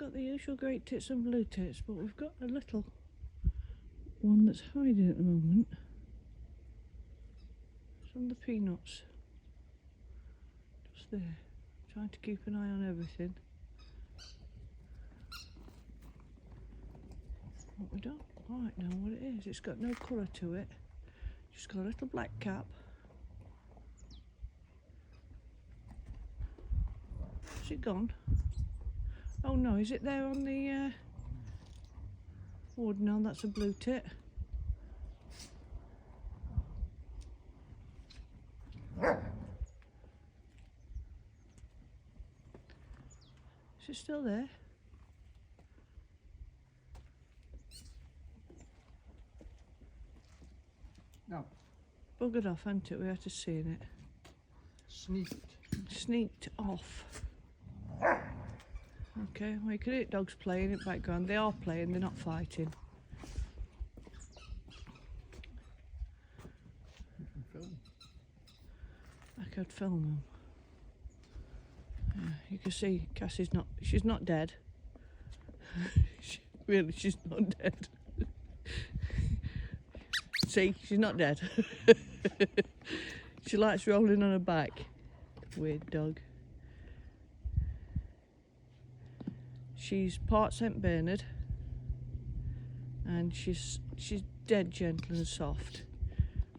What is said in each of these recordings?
got the usual great tits and blue tits, but we've got a little one that's hiding at the moment. It's on the peanuts. Just there. Trying to keep an eye on everything. What we don't quite know what it is. It's got no colour to it. Just got a little black cap. Is it gone? Oh no, is it there on the wood? No, that's a blue tit. Is it still there? No. Buggered off, hasn't it? We had to see it. Sneaked off. Okay, well you can hear dogs playing in the background. They are playing, they're not fighting. You can film. I could film them. Yeah, you can see Cassie's not, she's not dead. She's not dead. See, she's not dead. She likes rolling on her back. Weird dog. She's part St Bernard, and she's dead gentle and soft.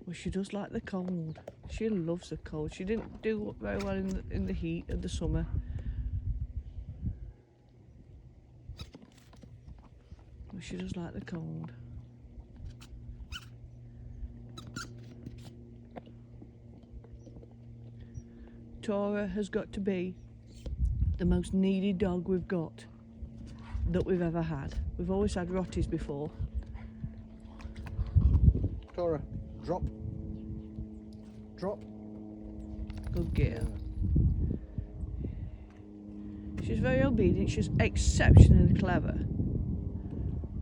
Well, she does like the cold. She loves the cold. She didn't do very well in the heat of the summer. But she does like the cold. Tora has got to be the most needy dog we've got, that we've ever had. We've always had Rotties before. Tora, drop. Drop. Good girl. She's very obedient. She's exceptionally clever,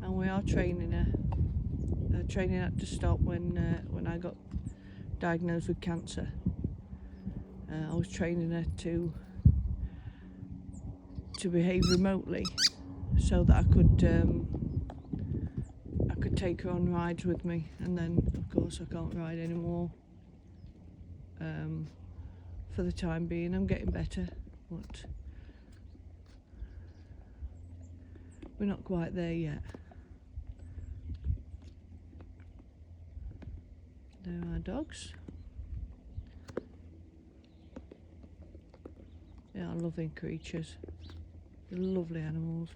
and we are training her. Training her to stop when I got diagnosed with cancer. I was training her to behave remotely, so that I could take her on rides with me, and then of course I can't ride anymore for the time being. I'm getting better, but we're not quite there yet. There are dogs. They are loving creatures. They're lovely animals.